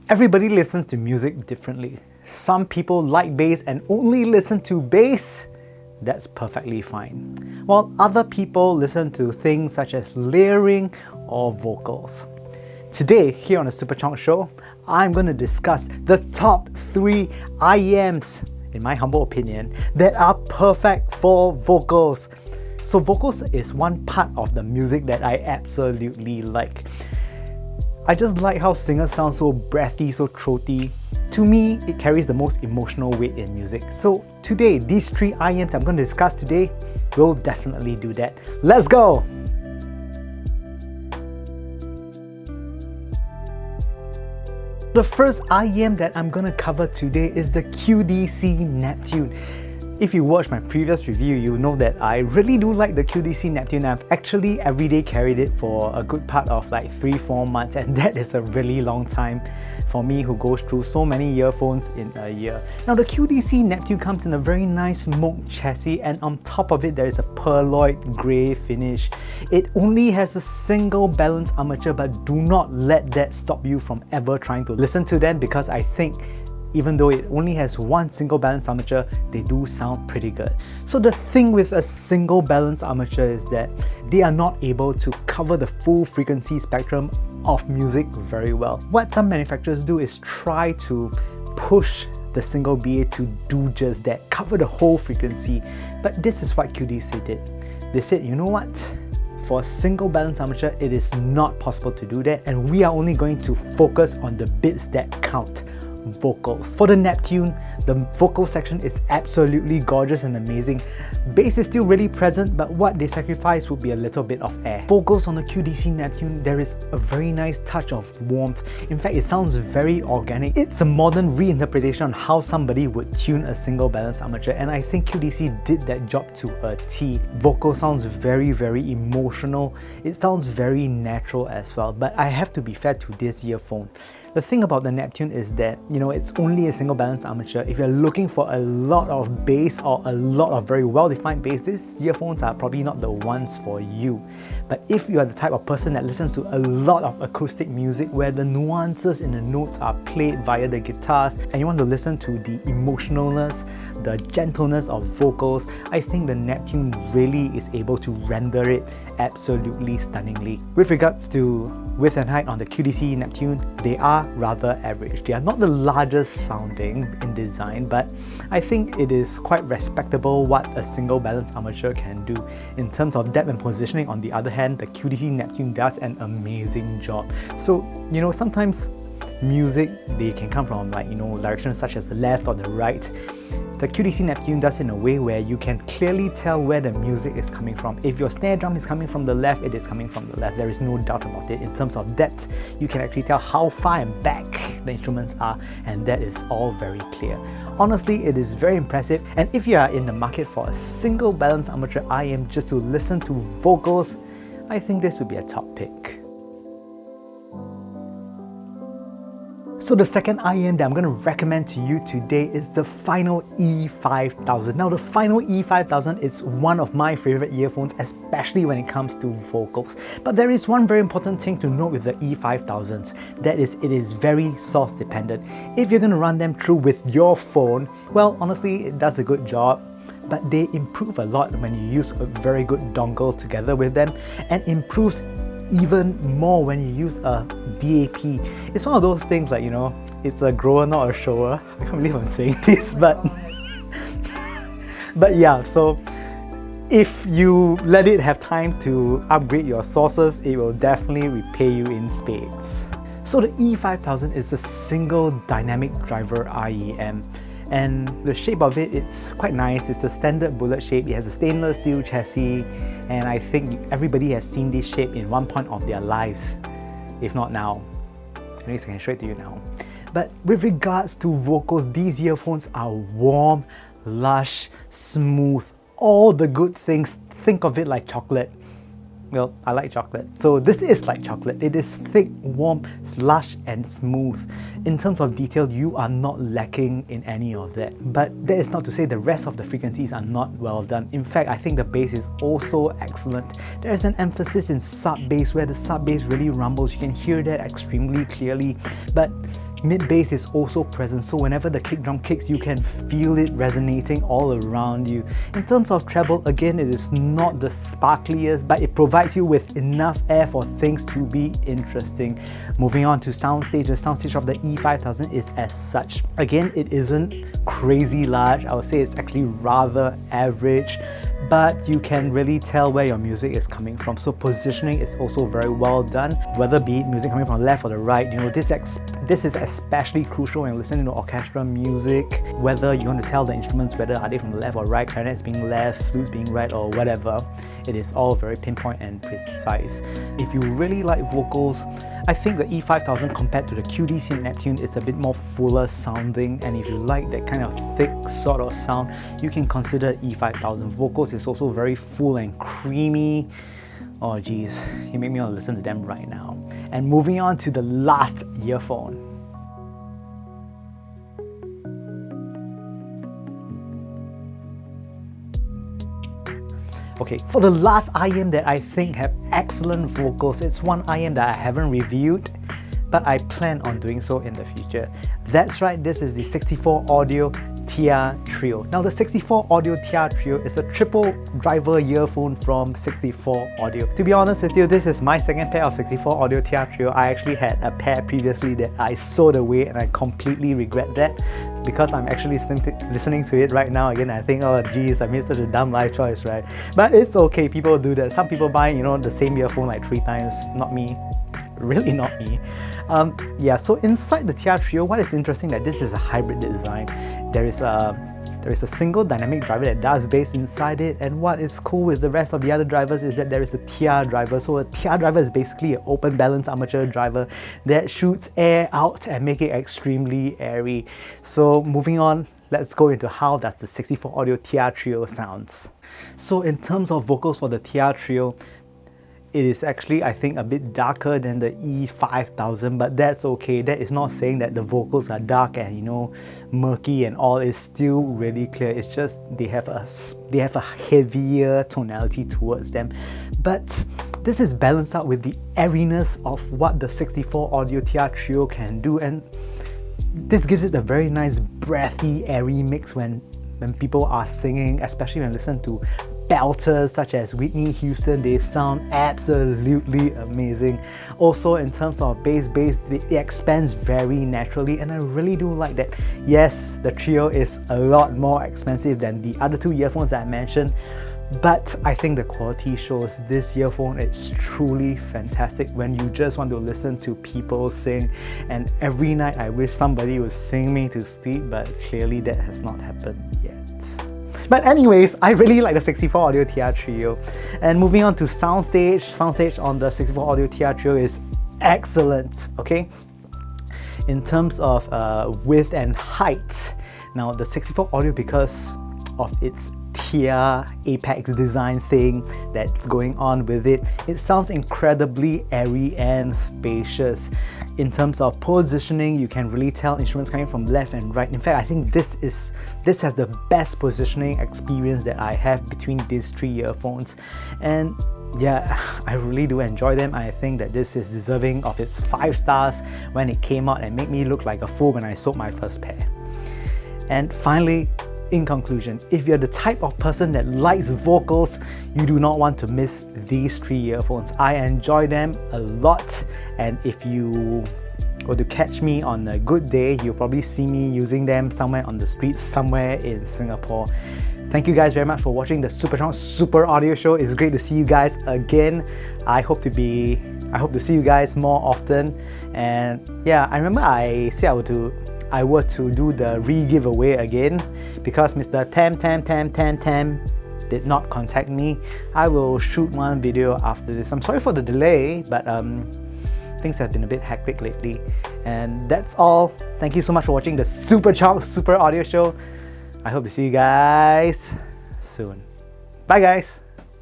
Everybody listens to music differently. Some people like bass and only listen to bass. That's perfectly fine. While other people listen to things such as layering or vocals. Today, here on the Super Chonk Show, I'm going to discuss the top 3 IEMs, in my humble opinion, that are perfect for vocals. So vocals is one part of the music that I absolutely like. I just like how singers sound so breathy, so throaty. To me, it carries the most emotional weight in music. So today, these 3 IEMs I'm going to discuss today will definitely do that. Let's go! The first IEM that I'm going to cover today is the QCC Neptune. If you watched my previous review, you know that I really do like the QCC Neptune. I've actually everyday carried it for a good part of like 3-4 months, and that is a really long time for me who goes through so many earphones in a year. Now the QCC Neptune comes in a very nice smoked chassis, and on top of it there is a pearloid grey finish. It only has a single balance armature, but do not let that stop you from ever trying to listen to them, because I think even though it only has one single balance armature, they do sound pretty good. So the thing with a single balance armature is that they are not able to cover the full frequency spectrum of music very well. What some manufacturers do is try to push the single BA to do just that, cover the whole frequency. But this is what QCC did. They said, you know what? For a single balance armature, it is not possible to do that, and we are only going to focus on the bits that count. Vocals. For the Neptune, the vocal section is absolutely gorgeous and amazing. Bass is still really present, but what they sacrifice would be a little bit of air. Vocals on the QCC Neptune, there is a very nice touch of warmth. In fact, it sounds very organic. It's a modern reinterpretation on how somebody would tune a single balance armature, and I think QCC did that job to a T. Vocal sounds very, very emotional. It sounds very natural as well, but I have to be fair to this earphone. The thing about the Neptune is that, you know, it's only a single balance armature. If you're looking for a lot of bass or a lot of very well-defined bass, these earphones are probably not the ones for you. But if you are the type of person that listens to a lot of acoustic music where the nuances in the notes are played via the guitars, and you want to listen to the emotionalness, the gentleness of vocals, I think the Neptune really is able to render it absolutely stunningly. With regards to width and height on the QCC Neptune, they are rather average. They are not the largest sounding in design, but I think it is quite respectable what a single balance armature can do. In terms of depth and positioning, on the other hand, the QCC Neptune does an amazing job. So, you know, sometimes music, they can come from like, you know, directions such as the left or the right. The QCC Neptune does in a way where you can clearly tell where the music is coming from. If your snare drum is coming from the left, it is coming from the left. There is no doubt about it. In terms of depth, you can actually tell how far and back the instruments are, and that is all very clear. Honestly, it is very impressive, and if you are in the market for a single balance armature IEM just to listen to vocals, I think this would be a top pick. So the second IEM that I'm going to recommend to you today is the Final E5000. Now the Final E5000 is one of my favorite earphones, especially when it comes to vocals. But there is one very important thing to note with the E5000s, that is, it is very source dependent. If you're going to run them through with your phone, well, honestly, it does a good job, but they improve a lot when you use a very good dongle together with them, and improves even more when you use a DAP. It's one of those things like, you know, it's a grower, not a shower. I can't believe I'm saying this, but yeah, so if you let it have time to upgrade your sources, it will definitely repay you in spades. So the E5000 is a single dynamic driver IEM. And the shape of it, it's quite nice. It's the standard bullet shape. It has a stainless steel chassis, and I think everybody has seen this shape in one point of their lives, if not now. Anyways, I can show it to you now. But with regards to vocals, these earphones are warm, lush, smooth, all the good things. Think of it like chocolate. Well, I like chocolate, so this is like chocolate. It is thick, warm, lush and smooth. In terms of detail, you are not lacking in any of that. But that is not to say the rest of the frequencies are not well done. In fact, I think the bass is also excellent. There is an emphasis in sub bass where the sub bass really rumbles. You can hear that extremely clearly. But Mid-bass is also present, so whenever the kick drum kicks, you can feel it resonating all around you. In terms of treble, again, it is not the sparkliest, but it provides you with enough air for things to be interesting. Moving on to Soundstage, the Soundstage of the E5000 is as such. Again, it isn't crazy large. I would say it's actually rather average, but you can really tell where your music is coming from. So positioning is also very well done, whether be it music coming from the left or the right. You know, this is especially crucial when listening to orchestral music, whether you want to tell the instruments whether are they from the left or right, clarinets being left, flutes being right, or whatever. It is all very pinpoint and precise. If you really like vocals, I think the E5000 compared to the QCC Neptune is a bit more fuller sounding, and if you like that kind of thick sort of sound, you can consider E5000. Vocals is also very full and creamy. Oh geez, you make me want to listen to them right now. And moving on to the last earphone. Okay, for the last IEM that I think have excellent vocals, it's one IEM that I haven't reviewed, but I plan on doing so in the future. That's right, this is the 64 Audio TR Trio. Now the 64 Audio TR Trio is a triple driver earphone from 64 Audio. To be honest with you, this is my second pair of 64 Audio TR Trio. I actually had a pair previously that I sold away, and I completely regret that because I'm actually listening to it right now again. I think, oh geez, I made such a dumb life choice, right? But it's okay, people do that. Some people buy, you know, the same earphone like 3 times. Not me. Really not me. Yeah, so inside the TR Trio, what is interesting that this is a hybrid design. There is a single dynamic driver that does bass inside it, and what is cool with the rest of the other drivers is that there is a TR driver. So a TR driver is basically an open balance armature driver that shoots air out and make it extremely airy. So moving on, let's go into how does the 64 Audio TR Trio sounds. So in terms of vocals for the TR Trio, it is actually, I think, a bit darker than the E5000, but that's okay. That is not saying that the vocals are dark and, you know, murky and all. It's still really clear. It's just they have a heavier tonality towards them. But this is balanced out with the airiness of what the 64 Audio TR Trio can do, and this gives it a very nice breathy, airy mix when people are singing, especially when you listen to belters such as Whitney Houston. They sound absolutely amazing. Also in terms of bass, it expands very naturally, and I really do like that. Yes, the Trio is a lot more expensive than the other 2 earphones that I mentioned, but I think the quality shows. This earphone is truly fantastic when you just want to listen to people sing, and every night I wish somebody would sing me to sleep, but clearly that has not happened yet. But anyways, I really like the 64 Audio TR Trio. And moving on to Soundstage. Soundstage on the 64 Audio TR Trio is excellent, okay? In terms of width and height, now the 64 Audio, because of its TR Apex design thing that's going on with it, it sounds incredibly airy and spacious. In terms of positioning, you can really tell instruments coming from left and right. In fact, I think this has the best positioning experience that I have between these 3 earphones. And yeah, I really do enjoy them. I think that this is deserving of its 5 stars when it came out and made me look like a fool when I sold my first pair. And finally, in conclusion, if you're the type of person that likes vocals, you do not want to miss these 3 earphones. I enjoy them a lot, and if you were to catch me on a good day, you'll probably see me using them somewhere on the streets, somewhere in Singapore. Thank you guys very much for watching the Super Audio Show. It's great to see you guys again. I hope to see you guys more often. And yeah, I remember I said I were to do the re-giveaway again, because Mr. Tam did not contact me. I will shoot one video after this. I'm sorry for the delay, but things have been a bit hectic lately. And that's all. Thank you so much for watching the Super Audio Show. I hope to see you guys soon. Bye guys!